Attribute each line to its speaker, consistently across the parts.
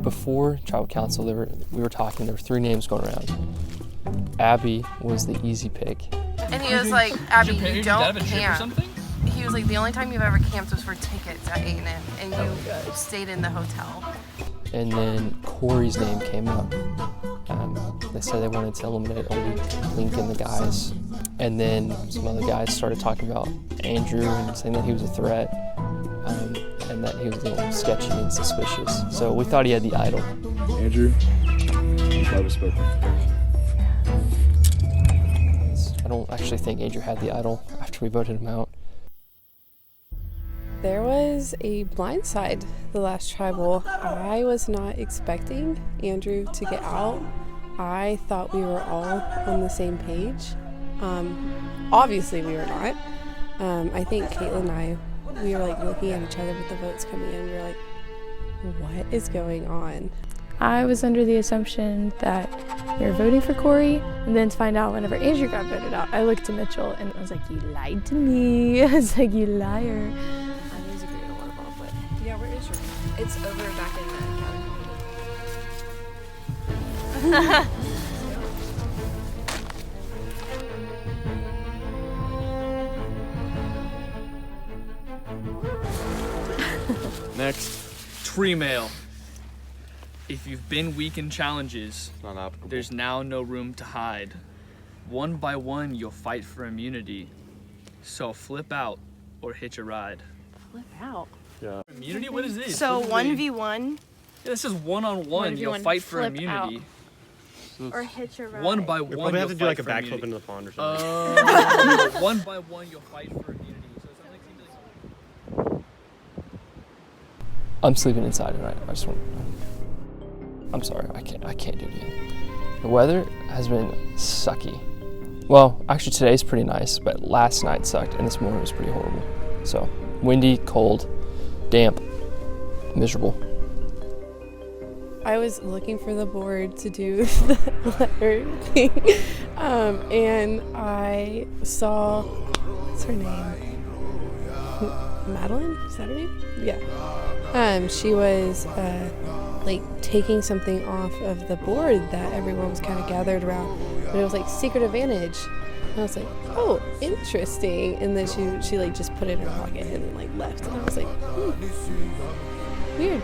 Speaker 1: before tribal council, we were talking. There were 3 names going around. Abby was the easy pick.
Speaker 2: And he was like, Abby, you don't camp. He was like, the only time you've ever camped was for tickets at A&M, and you stayed in the hotel.
Speaker 1: And then Corey's name came up. They said they wanted to eliminate only Link and the guys. And then some other guys started talking about Andrew and saying that he was a threat, and that he was a little sketchy and suspicious. So we thought he had the idol.
Speaker 3: Andrew, I was spoken.
Speaker 1: I don't actually think Andrew had the idol after we voted him out.
Speaker 4: There was a blind side the last tribal. I was not expecting Andrew to get out. I thought we were all on the same page. Obviously we were not. I think Caitlin and I, we were like looking at each other with the votes coming in. We were like, what is going on?
Speaker 5: I was under the assumption that we were voting for Corey, and then to find out whenever Andrew got voted out, I looked to Mitchell and I was like, you lied to me. I was like, you liar.
Speaker 4: Yeah, where is your?
Speaker 6: It's over back in the cabin.
Speaker 7: Next, tree mail. If you've been weak in challenges, there's now no room to hide. One by one, you'll fight for immunity. So flip out or hitch a ride.
Speaker 6: Flip out.
Speaker 3: Yeah.
Speaker 7: Immunity? What is this?
Speaker 2: So 1v1?
Speaker 7: Yeah, this is one-on-one. You'll fight for immunity.
Speaker 6: Or hitch a ride.
Speaker 7: One by one,
Speaker 8: We probably have to do like a backflip
Speaker 7: immunity.
Speaker 8: into the pond or something.
Speaker 7: One by one, you'll fight for immunity. So it's not like
Speaker 1: I'm sleeping inside tonight. I'm sorry, I can't do it again. The weather has been sucky. Well, actually today's pretty nice, but last night sucked and this morning was pretty horrible. So, windy, cold, damp, miserable.
Speaker 4: I was looking for the board to do the letter thing, and I saw, what's her name? Madeline? Is that her name? Yeah. She was like taking something off of the board that everyone was kind of gathered around, but it was like Secret Advantage. And I was like, oh, interesting. And then she like just put it in her pocket and then like left. And I was like, weird.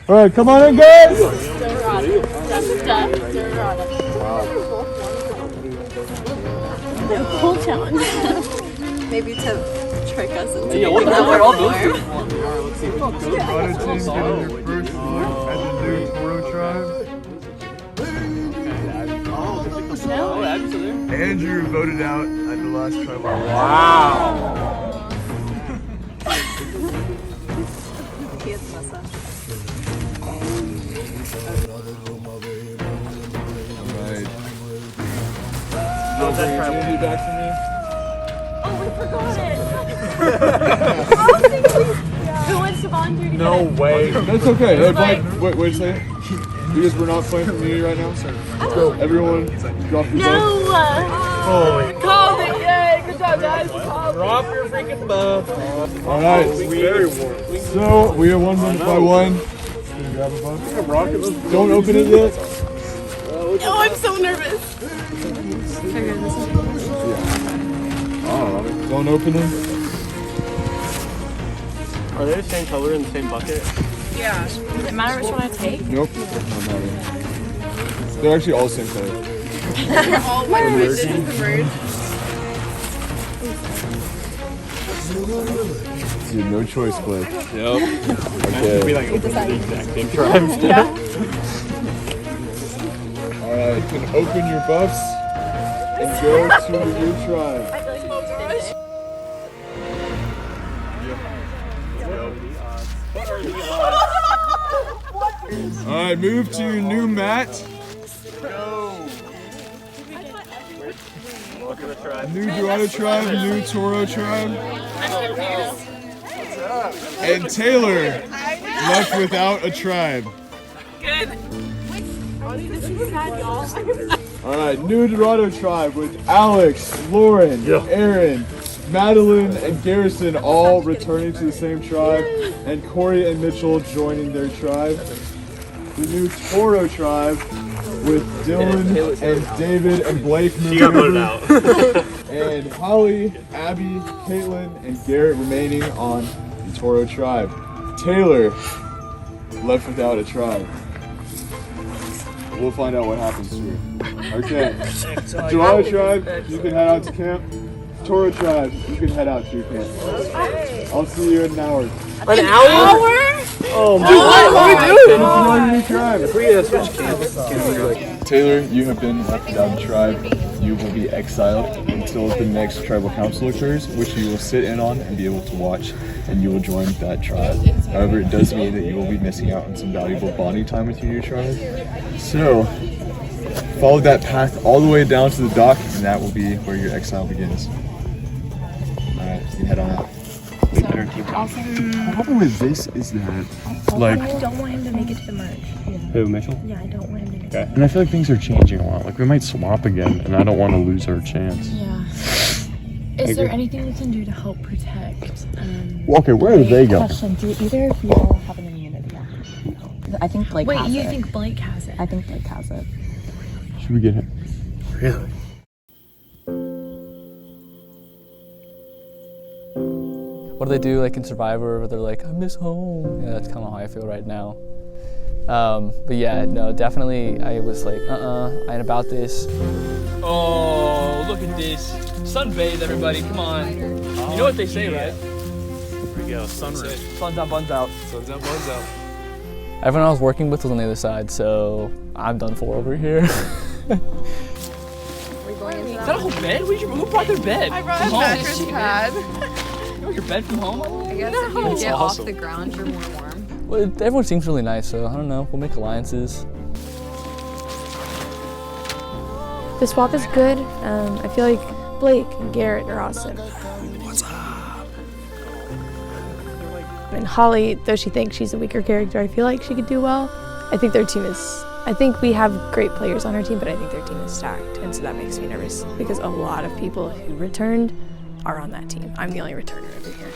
Speaker 3: All right, come on in, guys.
Speaker 6: Cool challenge. Maybe to trick us into
Speaker 7: yeah, what the hell are all those doing?
Speaker 3: Auto team getting your first look at the new Toro tribe. Andrew voted out at the last tribal.
Speaker 7: Wow. Will be back for me?
Speaker 6: Oh, we forgot it! Who wants to volunteer to
Speaker 3: No way. That's okay. Hey, Blake, wait a second. Because we're not playing for immunity right now. Let's go. Everyone, drop your vote.
Speaker 6: No!
Speaker 3: Holy.
Speaker 6: Called it! Yay! Good job, guys.
Speaker 8: Drop your freaking buff.
Speaker 3: All right.
Speaker 8: Very warm.
Speaker 3: So we are 1 minute by 1. Don't open it yet.
Speaker 4: Oh, I'm so nervous.
Speaker 3: Don't open it.
Speaker 8: Are they the same color in the same bucket?
Speaker 2: Yeah.
Speaker 6: Does it matter which one I take?
Speaker 3: Nope. They're actually all the same color.
Speaker 4: All my this is the merge.
Speaker 3: You have no choice, Blake.
Speaker 8: Yep.
Speaker 3: Okay.
Speaker 8: Be like open the exact same tribes.
Speaker 3: All right. You can open your buffs and go to your new tribe. All right. Move to your new mat. New Dorado tribe, new Toro tribe. And Taylor left without a tribe.
Speaker 2: Good.
Speaker 3: Alright, new Dorado tribe with Alex, Lauren, Aaron, Madeline, and Garrison all returning to the same tribe, and Corey and Mitchell joining their tribe. The new Toro tribe with Dylan and David and Blake moving over. And Holly, Abby, Caitlin, and Garrett remaining on the Toro tribe. Taylor left without a tribe. We'll find out what happens to her. Okay. Dorado tribe, you can head out to camp. Toro tribe, you can head out to your camp. I'll see you in an hour.
Speaker 8: An hour? Oh my
Speaker 3: God. Taylor, you have been left without a tribe. You will be exiled until the next tribal council occurs, which you will sit in on and be able to watch, and you will join that tribe. However, it does mean that you will be missing out on some valuable bonding time with your new tribe. So, follow that path all the way down to the dock, and that will be where your exile begins. Alright, you can head on out.
Speaker 5: The
Speaker 3: problem with this is that,
Speaker 5: I don't want him to make it to the merge.
Speaker 8: Who, Mitchell?
Speaker 5: Yeah, I don't want him to make it.
Speaker 8: Okay.
Speaker 9: And I feel like things are changing a lot. Like we might swap again, and I don't want to lose our chance.
Speaker 5: Yeah. Is there anything we can do to help protect?
Speaker 9: Well, okay, where are they going?
Speaker 6: Question, do either of you have an immunity? I think Blake has it.
Speaker 5: Wait, you think Blake has it?
Speaker 6: I think Blake has it.
Speaker 9: Should we get him?
Speaker 8: Really?
Speaker 1: What do they do like in Survivor where they're like, I miss home? Yeah, that's kind of how I feel right now. But yeah, no, definitely I was like, I ain't about this.
Speaker 7: Oh, look at this. Sunbathe, everybody, come on. You know what they say, right?
Speaker 8: Here we go, sunroof.
Speaker 7: Sun's out, buns out.
Speaker 3: Sun's out, buns out.
Speaker 1: Everyone I was working with was on the other side, so I'm done for over here.
Speaker 2: Is
Speaker 7: that a whole bed? Who brought their bed?
Speaker 2: I brought a mattress pad.
Speaker 7: You brought your bed from home?
Speaker 2: I guess if you get off the ground, you're more warm.
Speaker 1: Well, everyone seems really nice, so I don't know. We'll make alliances.
Speaker 5: The swap is good. I feel like Blake and Garrett are awesome. What's up? And Holly, though she thinks she's a weaker character, I feel like she could do well. I think their team is, I think we have great players on our team, but I think their team is stacked. And so that makes me nervous because a lot of people who returned are on that team. I'm the only returner over here.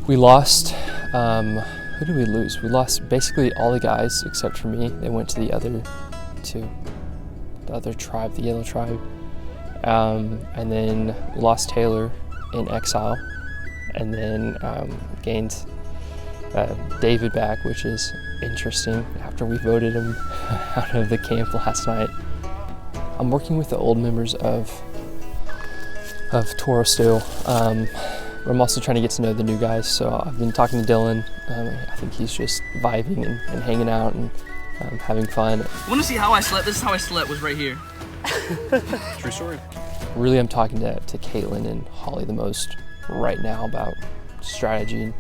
Speaker 1: We lost, who did we lose? We lost basically all the guys except for me. They went to the other tribe, the yellow tribe. And then we lost Taylor in exile. And then gained David back, which is interesting after we voted him out of the camp last night. I'm working with the old members of Toro still. I'm also trying to get to know the new guys, so I've been talking to Dylan. I think he's just vibing and hanging out and having fun.
Speaker 7: Want to see how I slept? This is how I slept, was right here.
Speaker 8: True story.
Speaker 1: Really, I'm talking to Caitlin and Holly the most right now about strategy and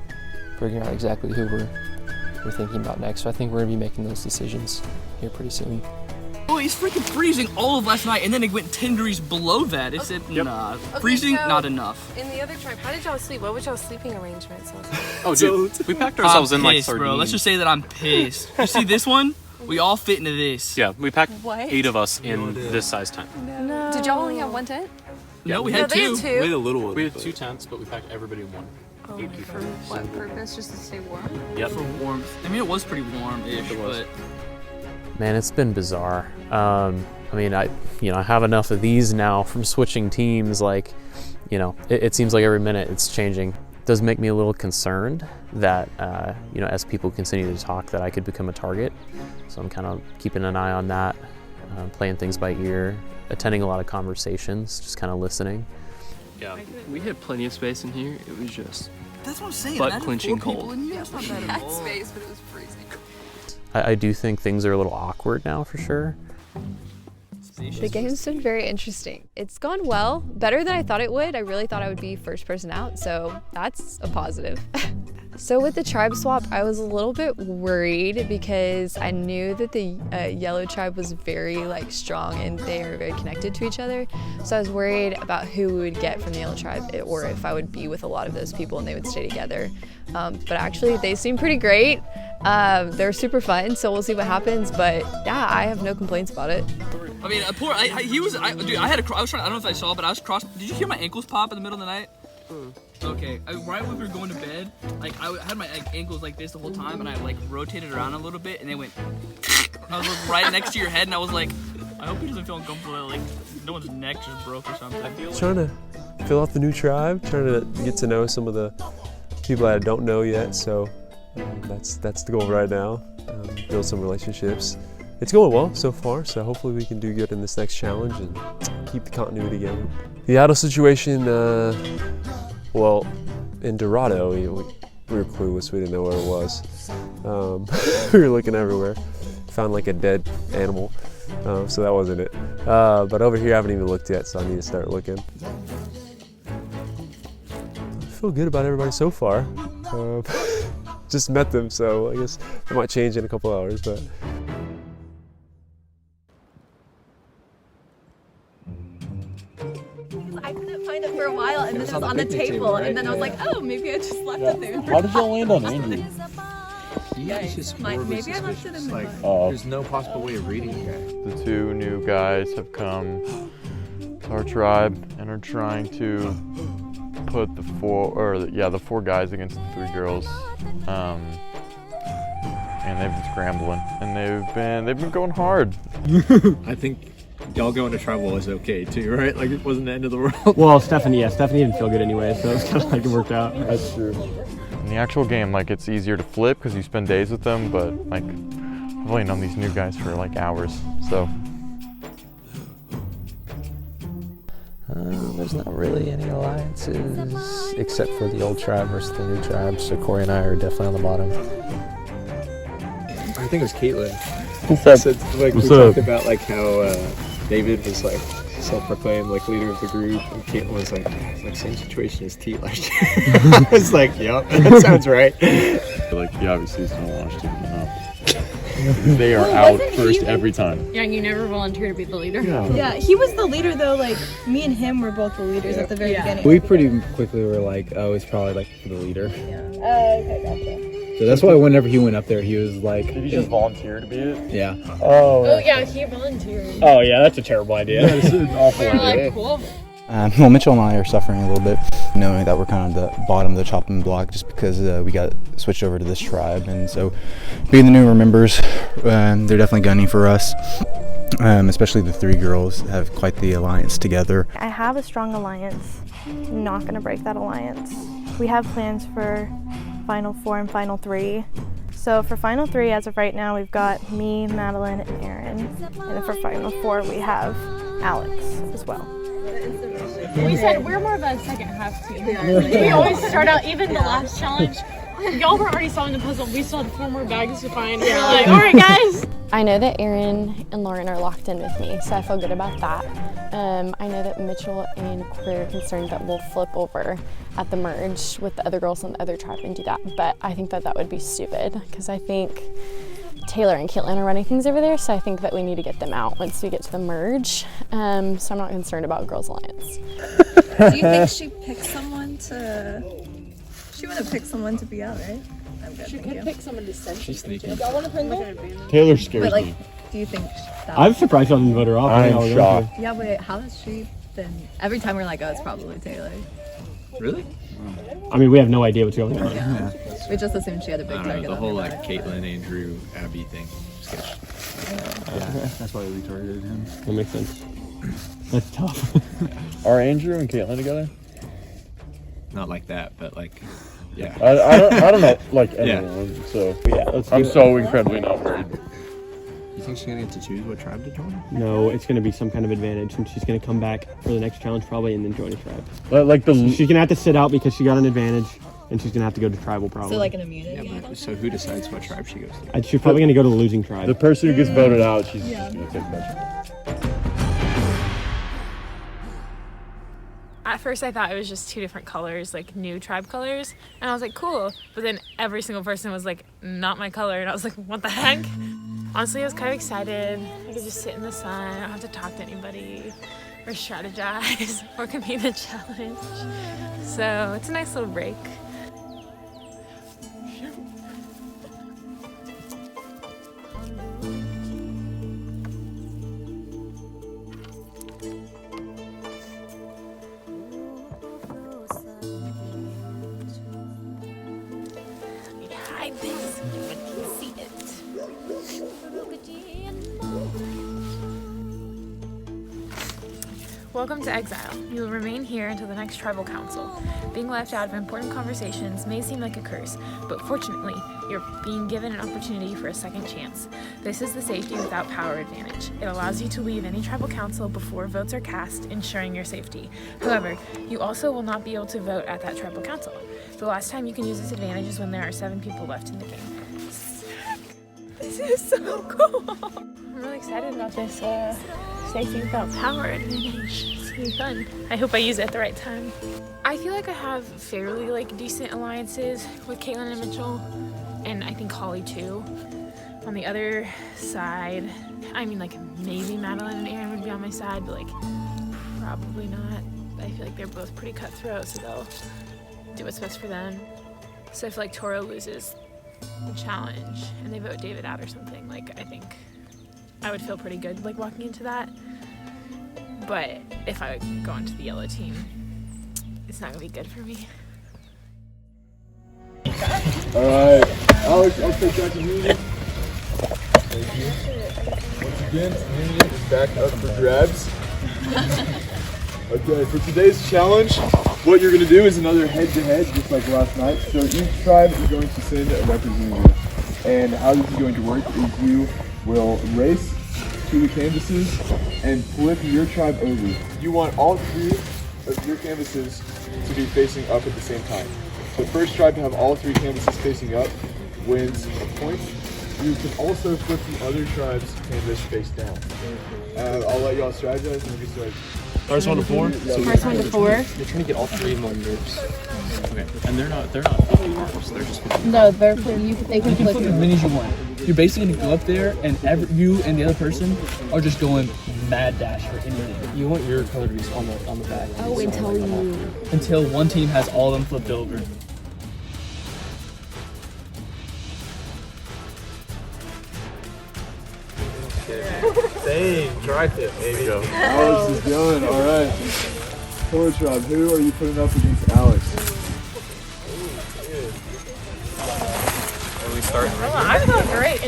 Speaker 1: figuring out exactly who we're thinking about next. So I think we're gonna be making those decisions here pretty soon.
Speaker 7: Oh, it's freaking freezing all of last night, and then it went 10 degrees below that. It said, nah, freezing,
Speaker 2: so
Speaker 7: not enough.
Speaker 2: In the other tribe, how did y'all sleep? What was y'all's sleeping arrangements?
Speaker 8: Oh, dude, we packed ourselves in like
Speaker 7: pissed,
Speaker 8: sardines.
Speaker 7: bro. Let's just say that I'm pissed. You see this one? We all fit into this.
Speaker 8: Yeah, we packed
Speaker 6: What?
Speaker 8: 8 of us in this size tent.
Speaker 6: No. Did y'all only have one tent?
Speaker 7: No, we
Speaker 2: No,
Speaker 7: had
Speaker 2: they had
Speaker 7: 2.
Speaker 2: two.
Speaker 10: We had a little one.
Speaker 8: We had 2 tents, but we packed everybody in one.
Speaker 6: Oh, for what purpose? Just to stay warm?
Speaker 8: Yep.
Speaker 7: For warmth. I mean, it was pretty warm-ish,
Speaker 8: It was.
Speaker 7: but
Speaker 11: Man, it's been bizarre. I mean, I have enough of these now from switching teams. Like, it seems like every minute it's changing. It does make me a little concerned that, as people continue to talk, that I could become a target. So I'm kind of keeping an eye on that, playing things by ear, attending a lot of conversations, just kind of listening.
Speaker 8: Yeah.
Speaker 1: We had plenty of space in here. It was just
Speaker 7: that's what I'm saying.
Speaker 1: butt-clenching cold.
Speaker 7: That's not bad
Speaker 6: We
Speaker 7: at
Speaker 6: had
Speaker 7: all.
Speaker 6: space, but it was freezing.
Speaker 11: I do think things are a little awkward now for sure.
Speaker 5: The game's been very interesting. It's gone well, better than I thought it would. I really thought I would be first person out, so that's a positive. So with the tribe swap, I was a little bit worried because I knew that the yellow tribe was very strong and they are very connected to each other. So I was worried about who we would get from the yellow tribe or if I would be with a lot of those people and they would stay together. But actually they seem pretty great. They're super fun, so we'll see what happens. But yeah, I have no complaints about it.
Speaker 7: I mean, dude, I was trying, I don't know if I saw, but I was crossed. Did you hear my ankles pop in the middle of the night? Okay, right when we were going to bed, I had my ankles like this the whole time, and I rotated around a little bit, and they went. I was right next to your head, and I was like, I hope he doesn't feel uncomfortable that no one's neck just broke or something.
Speaker 10: Trying to fill out the new tribe, trying to get to know some of the people I don't know yet. So that's the goal right now. Build some relationships. It's going well so far, so hopefully we can do good in this next challenge and keep the continuity going. The idol situation, well, in Dorado, we were clueless. We didn't know where it was. We were looking everywhere. Found a dead animal, so that wasn't it. But over here, I haven't even looked yet, so I need to start looking. I feel good about everybody so far. Just met them, so I guess it might change in a couple hours, but.
Speaker 6: I couldn't find it for a while, and then it was on the table, and then I was like, oh, maybe I just left it there.
Speaker 9: How did y'all land on Andrew?
Speaker 6: Maybe I left it in the
Speaker 10: There's no possible way of reading it.
Speaker 9: The 2 new guys have come to our tribe and are trying to put the 4 guys against the 3 girls. And they've been scrambling, and they've been going hard.
Speaker 8: I think y'all going to tribal is okay too, right? It wasn't the end of the world.
Speaker 1: Well, Stephanie didn't feel good anyway, so it's kind of it worked out.
Speaker 10: That's true.
Speaker 9: In the actual game, it's easier to flip because you spend days with them, but I've only known these new guys for hours, so.
Speaker 11: There's not really any alliances except for the old tribe versus the new tribe, so Corey and I are definitely on the bottom.
Speaker 10: I think it was Caitlin.
Speaker 9: What's up?
Speaker 10: We talked about how David was self-proclaimed leader of the group, and Caitlin was same situation as T last year. I was yep, that sounds right.
Speaker 9: He obviously doesn't want to keep them up. They are out first every time.
Speaker 6: Yeah, you never volunteer to be the leader.
Speaker 12: Yeah, he was the leader though. Me and him were both the leaders at the very beginning.
Speaker 10: We pretty quickly were oh, it's probably the leader.
Speaker 12: Okay, gotcha.
Speaker 10: So that's why whenever he went up there, he was
Speaker 9: Did he just volunteer to be it?
Speaker 10: Yeah.
Speaker 6: Oh yeah, he volunteered.
Speaker 1: Oh yeah, that's a terrible idea.
Speaker 9: This is an awful idea.
Speaker 6: Cool.
Speaker 13: Well, Mitchell and I are suffering a little bit, knowing that we're kind of the bottom of the chopping block just because we got switched over to this tribe. And so being the newer members, they're definitely gunning for us. Especially the 3 girls have quite the alliance together.
Speaker 12: I have a strong alliance. I'm not going to break that alliance. We have plans for Final 4 and Final 3. So for Final 3, as of right now, we've got me, Madeline, and Aaron. And then for Final 4, we have Alex as well.
Speaker 6: We said we're more of a second half team. We always start out, even the last challenge. Y'all were already solving the puzzle. We still had 4 more bags to find. We're like, all right, guys.
Speaker 5: I know that Aaron and Lauren are locked in with me, so I feel good about that. I know that Mitchell and Corey are concerned that we'll flip over at the merge with the other girls on the other tribe and do that, but I think that would be stupid because I think Taylor and Caitlin are running things over there, so I think that we need to get them out once we get to the merge. So I'm not concerned about Girls Alliance.
Speaker 12: Do you think she picked someone to... She would have picked someone to be out, right?
Speaker 6: good.
Speaker 14: She could pick someone to send.
Speaker 8: She's sneaky.
Speaker 14: Y'all want to play more?
Speaker 15: Taylor scares
Speaker 16: But
Speaker 15: me.
Speaker 16: do you think that
Speaker 15: I'm surprised I didn't vote her off.
Speaker 8: I'm shocked.
Speaker 16: Yeah, but how has she been? Every time we're like, oh, it's probably Taylor.
Speaker 8: Really?
Speaker 15: I mean, we have no idea what's going on.
Speaker 8: Yeah.
Speaker 16: We just assumed she had a big
Speaker 8: I don't know,
Speaker 16: target.
Speaker 8: the
Speaker 16: on
Speaker 8: whole
Speaker 16: her
Speaker 8: like
Speaker 16: back.
Speaker 8: Caitlyn, Andrew, Abby thing.
Speaker 13: Yeah, that's why we targeted him.
Speaker 15: That makes sense. That's tough.
Speaker 9: Are Andrew and Caitlyn together?
Speaker 8: Not like that, but like, yeah.
Speaker 9: I don't know, like
Speaker 8: Yeah.
Speaker 9: anyone. So
Speaker 15: Yeah, let's do
Speaker 9: I'm
Speaker 15: it.
Speaker 9: so incredibly not worried.
Speaker 8: You think she's gonna get to choose what tribe to join?
Speaker 15: No, it's going to be some kind of advantage, and she's going to come back for the next challenge probably, and then join a tribe.
Speaker 9: Like the
Speaker 15: She's going to have to sit out because she got an advantage, and she's going to have to go to tribal probably.
Speaker 16: So like an immunity.
Speaker 8: Yeah, but so who decides what tribe she goes to?
Speaker 15: She's probably going to go to the losing tribe.
Speaker 9: the person who gets voted out, she's just gonna take that.
Speaker 6: At first I thought it was just two different colors, like new tribe colors, and I was like, cool. But then every single person was like, not my color, and I was like, what the heck? Honestly, I was kind of excited. I could just sit in the sun, I don't have to talk to anybody, or strategize, or compete in a challenge. So it's a nice little break. Hide this, you can see it. Welcome to exile. You will remain here until the next tribal council. Being left out of important conversations may seem like a curse, but fortunately, you're being given an opportunity for a second chance. This is the safety without power advantage. It allows you to leave any tribal council before votes are cast, ensuring your safety. However, you also will not be able to vote at that tribal council. The last time you can use this advantage is when there are 7 people left in the game. This is so cool! I'm really excited about this safety without power advantage. It's gonna be fun. I hope I use it at the right time. I feel like I have fairly decent alliances with Caitlyn and Mitchell, and I think Holly too. On the other side, I mean maybe Madeline and Aaron would be on my side, but probably not. I feel like they're both pretty cutthroat, so they'll do what's best for them. So if Toro loses the challenge and they vote David out or something, I think I would feel pretty good walking into that. But if I go into the yellow team, it's not gonna be good for me.
Speaker 3: Alright, Alex, I'll take back immunity. Thank you. Once again, immunity is back up for grabs. Okay, for today's challenge, what you're going to do is another head-to-head, just like last night. So each tribe is going to send a representative. And how this is going to work is you will race to the canvases and flip your tribe over. You want all 3 of your canvases to be facing up at the same time. The first tribe to have all 3 canvases facing up wins a point. You can also flip the other tribe's canvas face down. I'll let y'all strategize and maybe start.
Speaker 15: First 1 to 4?
Speaker 4: First 1 to 4?
Speaker 1: They're trying to get all 3 members.
Speaker 8: Okay, and they're not flipping arms. They're just
Speaker 4: No, they can flip
Speaker 17: as many as you want. You're basically gonna go up there, and you and the other person are just going mad dash for anything.
Speaker 1: You want your color to be on the back.
Speaker 4: Oh,
Speaker 17: Until one team has all of them flipped over.
Speaker 8: Same, try to, maybe.
Speaker 3: Alex is done, alright. Toro tribe, who are you putting up against Alex?
Speaker 8: Are we starting
Speaker 6: I feel great.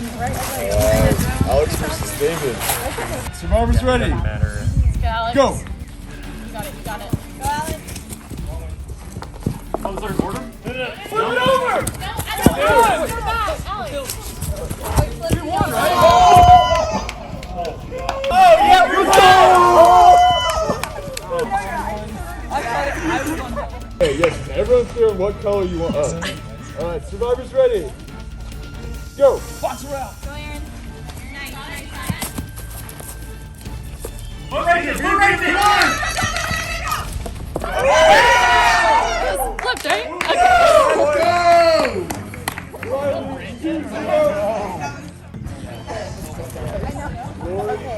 Speaker 3: Alex versus David. Survivors ready?
Speaker 6: Go, Alex.
Speaker 3: Go!
Speaker 6: You got it, you got it. Go, Alex.
Speaker 15: Oh, third order?
Speaker 3: Flip it over!
Speaker 15: Oh, yeah, we're
Speaker 3: Hey, yes, everyone's clear on what color you want up. Alright, survivors ready? Go!
Speaker 15: Box her out!
Speaker 3: We're right here! We're right here!
Speaker 6: Flipped, right?
Speaker 3: Okay.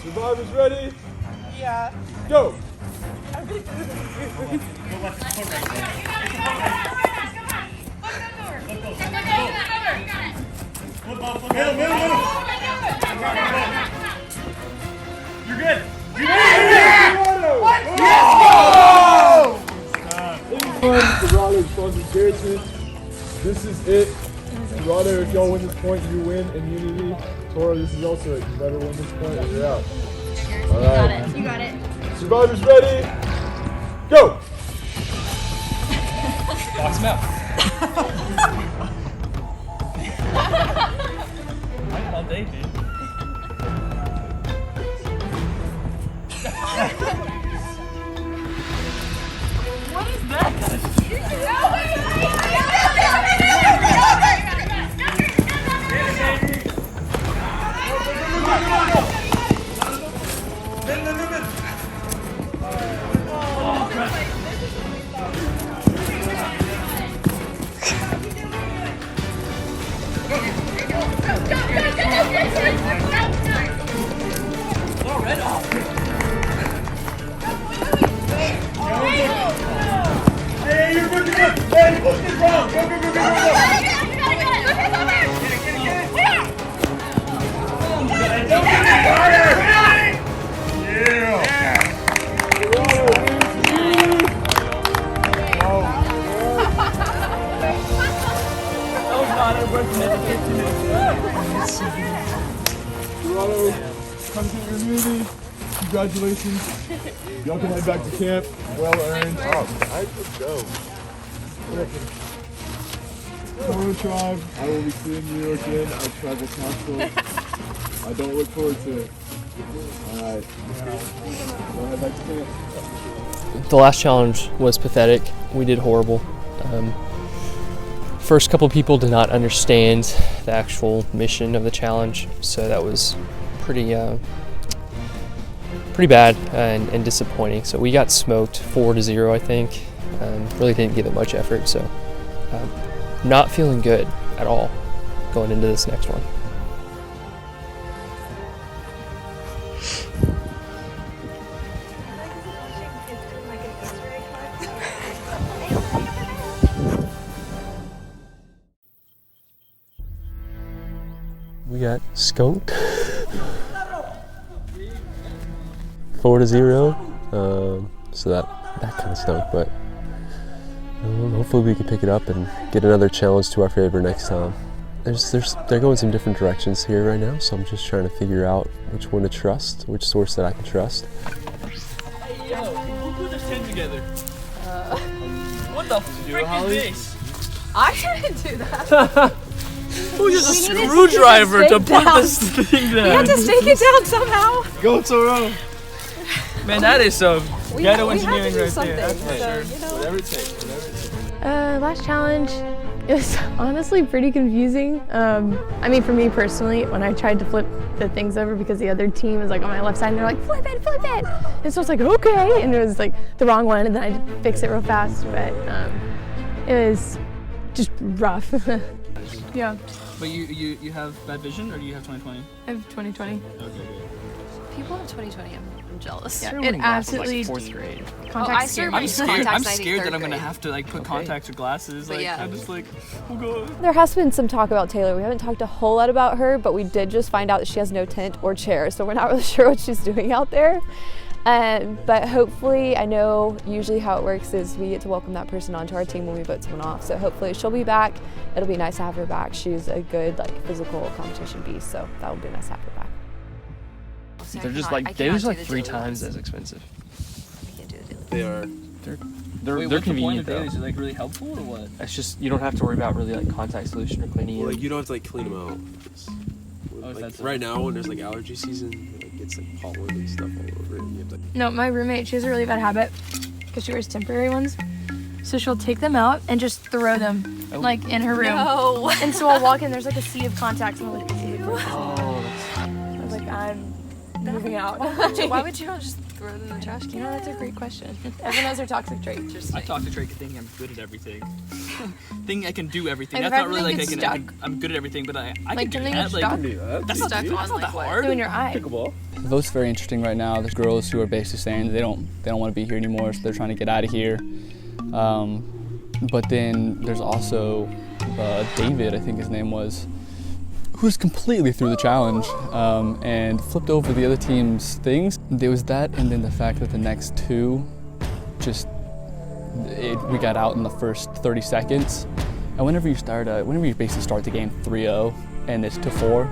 Speaker 3: Survivors ready? Yeah. Go! You're good. Dorado sponsors Garrison. This is it. Dorado, if y'all win this point, you win immunity. Tora, this is also it. You never win this point, you're out. All right.
Speaker 12: You got it.
Speaker 3: Survivors ready? Go!
Speaker 17: Box him out. All day, dude.
Speaker 2: What is that?
Speaker 3: Hey, you're good to go! Hey, push this wrong! Go, go, go, go, go! Dorado, come to your immunity. Congratulations. Y'all can head back to camp. Well earned. I could go. Toro Tribe, I will be seeing you again at Tribal Council. I don't look forward to it. Alright. Go head back to camp.
Speaker 1: The last challenge was pathetic. We did horrible. First couple people did not understand the actual mission of the challenge, so that was pretty bad and disappointing. So we got smoked 4-0, I think. Really didn't give it much effort, so not feeling good at all going into this next one.
Speaker 10: We got skunked 4-0, so that kind of stunk, but hopefully we can pick it up and get another challenge to our favor next time. They're going some different directions here right now, so I'm just trying to figure out which one to trust, which source that I can trust.
Speaker 7: Hey, yo, who put this tent together? What the frick is this?
Speaker 16: I didn't do that.
Speaker 7: Who used a screwdriver to put this thing down?
Speaker 16: We had to stake it down somehow.
Speaker 3: Go, Toro!
Speaker 7: Man, that is some ghetto
Speaker 16: we had to
Speaker 7: engineering
Speaker 16: do
Speaker 7: right
Speaker 16: something,
Speaker 7: there. That's for
Speaker 16: so,
Speaker 7: sure.
Speaker 16: you know.
Speaker 3: Whatever it takes, whatever it takes.
Speaker 5: Last challenge, it was honestly pretty confusing. I mean, for me personally, when I tried to flip the things over because the other team was like on my left side and they're like, flip it, flip it. And so it's like, okay. And it was like the wrong one and then I had to fix it real fast. But it was just rough. Yeah.
Speaker 7: But you have bad vision, or do you have 20/20?
Speaker 5: I have 20/20.
Speaker 7: Okay, good.
Speaker 2: People have 20/20. I'm jealous.
Speaker 5: Yeah, it absolutely.
Speaker 1: Like 4th grade.
Speaker 2: I started
Speaker 7: I'm
Speaker 2: my
Speaker 7: scared.
Speaker 2: contacts
Speaker 7: I'm
Speaker 2: 93rd
Speaker 7: scared that I'm gonna
Speaker 2: grade.
Speaker 7: have to like put contacts or glasses.
Speaker 2: But
Speaker 7: Like
Speaker 2: yeah.
Speaker 7: I'm just like, oh god.
Speaker 18: There has been some talk about Taylor. We haven't talked a whole lot about her, but we did just find out that she has no tent or chair, so we're not really sure what she's doing out there. But hopefully, I know usually how it works is we get to welcome that person onto our team when we vote someone off. So hopefully she'll be back. It'll be nice to have her back. She's a good physical competition beast, so that would be nice to have her back.
Speaker 1: They're just like 3 times as expensive.
Speaker 8: They are.
Speaker 1: They're
Speaker 7: Wait, what's the point
Speaker 1: convenient
Speaker 7: of
Speaker 1: though.
Speaker 7: dailies? Are they like really helpful or what?
Speaker 1: It's just you don't have to worry about really like contact solution or cleaning.
Speaker 8: Well,
Speaker 1: it.
Speaker 8: like you don't have to like clean them out. Like, right now, when there's like allergy season, like it's like pollen and stuff all over it. And you have to,
Speaker 5: No, my roommate, she has a really bad habit because she wears temporary ones. So she'll take them out and just throw them like in her room.
Speaker 2: No.
Speaker 5: And so I'll walk in, there's like a sea of contacts and I'm like, ew.
Speaker 1: Oh,
Speaker 5: I was like, I'm moving out.
Speaker 2: Why would you not just throw them in the trash can?
Speaker 5: You know, that's a great question. Everyone knows their toxic trait.
Speaker 7: I talk to Drake thinking I'm good at everything. Thinking I can do everything.
Speaker 5: Like,
Speaker 7: That's
Speaker 5: if
Speaker 7: not really like
Speaker 5: everything
Speaker 7: I'm good at everything, but I
Speaker 5: Like,
Speaker 7: can do
Speaker 5: something
Speaker 7: that.
Speaker 5: gets
Speaker 7: Like
Speaker 5: stuck?
Speaker 7: that's not that hard.
Speaker 5: No, in your eye.
Speaker 8: pickleball.
Speaker 17: The vote's very interesting right now. There's girls who are basically saying they don't want to be here anymore, so they're trying to get out of here. But then there's also David, I think his name was, who was completely through the challenge and flipped over the other team's things. There was that, and then the fact that the next two we got out in the first 30 seconds. And whenever you basically start the game 3-0 and it's to 4,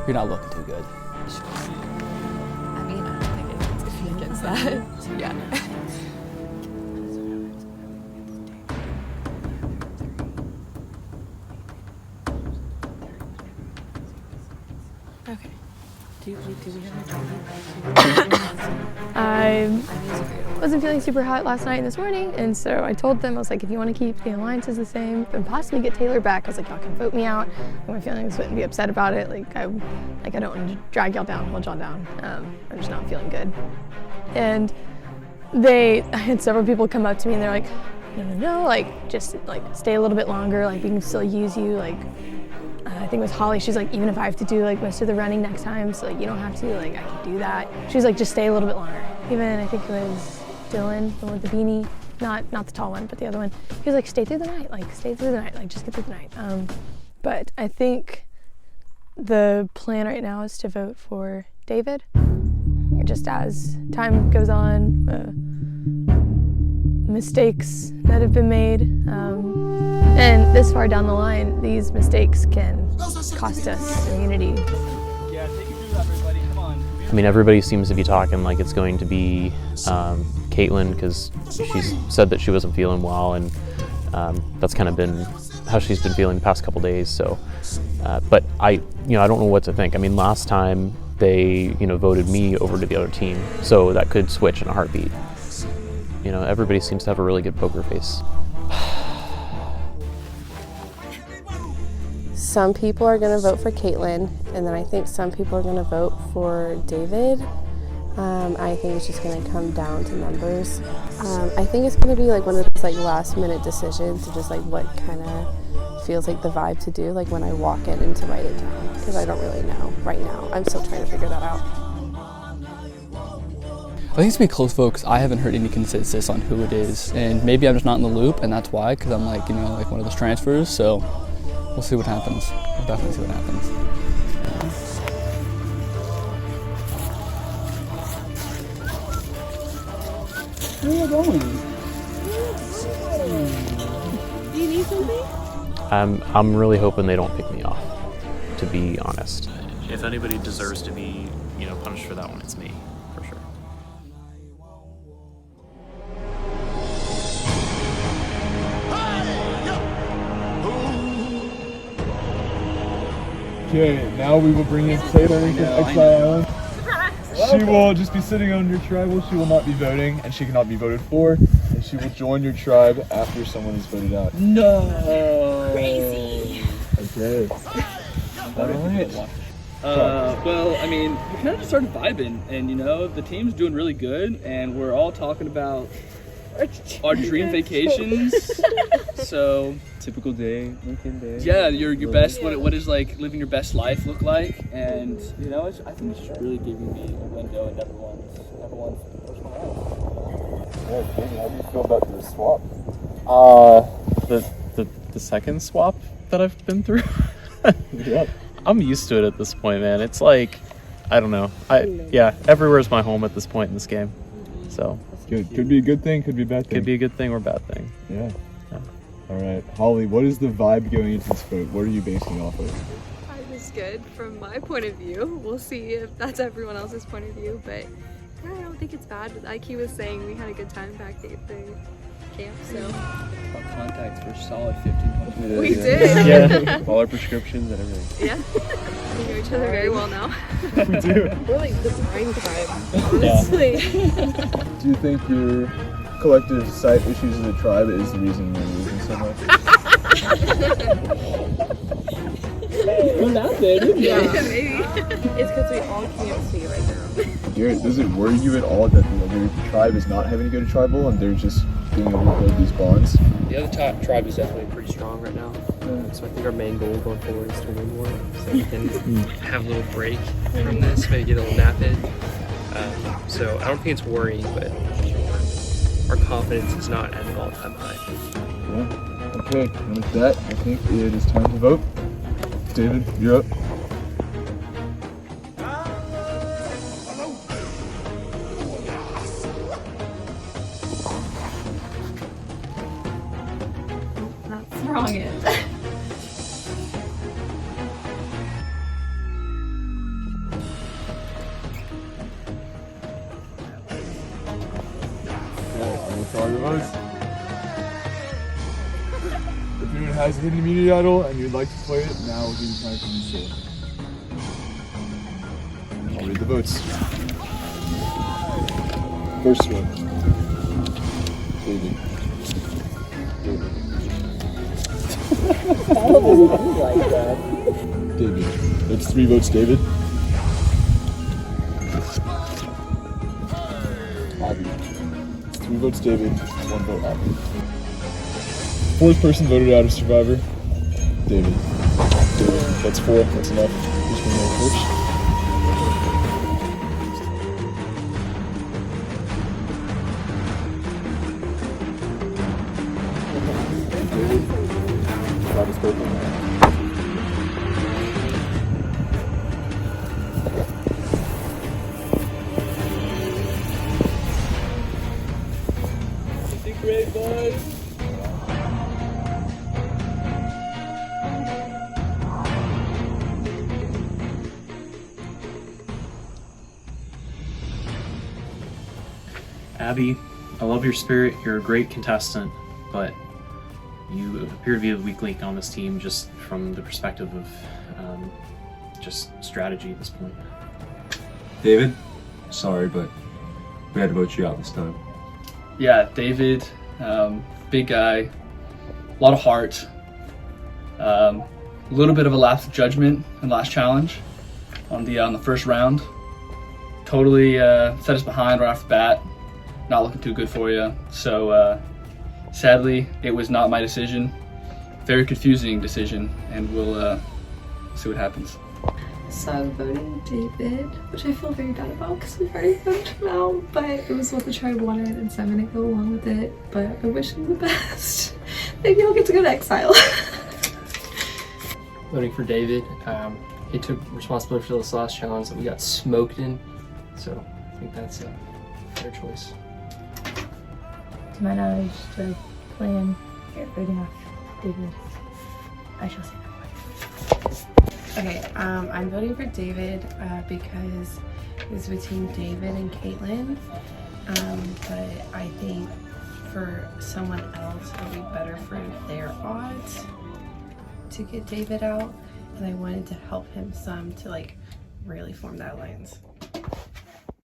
Speaker 17: you're not looking too good.
Speaker 18: I mean, I don't think it's defeat against that. Yeah.
Speaker 2: Okay.
Speaker 5: I wasn't feeling super hot last night and this morning, and so I told them, I was like, if you want to keep the alliances the same and possibly get Taylor back, I was like, y'all can vote me out. My feelings wouldn't be upset about it. I don't want to drag y'all down, hold y'all down. I'm just not feeling good. And I had several people come up to me and they're like, no, just stay a little bit longer. We can still use you. I think it was Holly, she's like, even if I have to do most of the running next time, so you don't have to, I can do that. She's like, just stay a little bit longer. Even I think it was Dylan, the one with the beanie, not the tall one, but the other one. He was like, stay through the night, just get through the night. But I think the plan right now is to vote for David. Just as time goes on, mistakes that have been made, and this far down the line, these mistakes can cost us immunity.
Speaker 17: Yeah, take you through everybody, come on.
Speaker 11: I mean, everybody seems to be talking like it's going to be Caitlin, because she's said that she wasn't feeling well, and that's kind of been how she's been feeling the past couple days. So, but I don't know what to think. I mean, last time they voted me over to the other team, so that could switch in a heartbeat. Everybody seems to have a really good poker face.
Speaker 2: Some people are going to vote for Caitlin, and then I think some people are going to vote for David. I think it's just going to come down to numbers. I think it's going to be one of those last minute decisions of just what kind of feels like the vibe to do when I walk in and to write it down, because I don't really know right now. I'm still trying to figure that out.
Speaker 17: I think it's gonna be close, folks. I haven't heard any consensus on who it is, and maybe I'm just not in the loop, and that's why, because I'm one of those transfers. So we'll see what happens. We'll definitely see what happens.
Speaker 14: Where are you going? Do you need something?
Speaker 11: I'm really hoping they don't pick me off, to be honest.
Speaker 19: If anybody deserves to be, punished for that one, it's me, for sure.
Speaker 3: Okay, now we will bring in Taylor from Exile Island. She will just be sitting on your tribal. She will not be voting, and she cannot be voted for. And she will join your tribe after someone is voted out.
Speaker 17: No.
Speaker 14: Crazy.
Speaker 3: Okay.
Speaker 17: All right. Well, I mean, we kind of just started vibing, and the team's doing really good, and we're all talking about our dream vacations. So
Speaker 10: typical day, weekend day.
Speaker 17: Yeah, your best. What is living your best life look like? And I think it's just really giving me a window into everyone's personal life.
Speaker 3: Yeah, how do you feel about the swap?
Speaker 11: The second swap that I've been through.
Speaker 3: Yep.
Speaker 11: I'm used to it at this point, man. It's I don't know. Everywhere's my home at this point in this game. So
Speaker 3: good. Could be a good thing, could be a bad thing.
Speaker 11: Could be a good thing or a bad thing.
Speaker 3: Yeah. All right, Holly, what is the vibe going into this vote? What are you basing it off of?
Speaker 20: Vibe is good from my point of view. We'll see if that's everyone else's point of view, but I don't think it's bad. IQ was saying we had a good time back at the camp, so.
Speaker 17: Our contacts for solid 15 minutes.
Speaker 20: We did.
Speaker 10: Yeah. All our prescriptions and everything.
Speaker 20: Yeah. We know each other very well now.
Speaker 3: We do.
Speaker 4: We're the mind tribe, honestly.
Speaker 3: Do you think your collective sight issues as a tribe is the reason you're losing so much?
Speaker 17: Put out there, didn't you?
Speaker 20: Yeah, maybe.
Speaker 4: It's because we all can't see right now.
Speaker 3: Garrett, does it worry you at all that the other tribe is not having to go to tribal and they're just being able to build these bonds?
Speaker 1: The other tribe is definitely pretty strong right now. So I think our main goal going forward is to win more, so we can have a little break from this, maybe get a little nap in. So I don't think it's worrying, but our confidence is not at an all-time high.
Speaker 3: Yeah. Okay, and with that, I think it is time to vote. David, you're up.
Speaker 16: wrong end.
Speaker 3: That's all your votes. If anyone has a hidden immunity idol and you'd like to play it, now would be the time to do so. I'll read the votes. First one. David. David. That's 3 votes, David. Abby. 3 votes, David. 1 vote, Abby. 4th person voted out of Survivor. David. That's 4. That's enough. Who's going to go first? David. Travis Copeland. Great boys.
Speaker 19: Abby, I love your spirit. You're a great contestant, but you appear to be the weak link on this team just from the perspective of just strategy at this point.
Speaker 21: David, sorry, but we had to vote you out this time.
Speaker 17: Yeah, David, big guy, a lot of heart, a little bit of a lapse of judgment in the last challenge on the first round. Totally set us behind right off the bat. Not looking too good for you. So sadly, it was not my decision. Very confusing decision, and we'll see what happens.
Speaker 20: So I'm voting David, which I feel very bad about because we've already voted him out, but it was what the tribe wanted, and so I'm gonna go along with it. But I wish him the best. Maybe I'll get to go to exile.
Speaker 1: Voting for David. He took responsibility for this last challenge that we got smoked in, so I think that's a fair choice.
Speaker 12: To my knowledge, the plan here voting off David. I shall say that.
Speaker 2: Okay, I'm voting for David because it's between David and Caitlin. But I think for someone else, it would be better for their odds to get David out. And I wanted to help him some to like really form that alliance.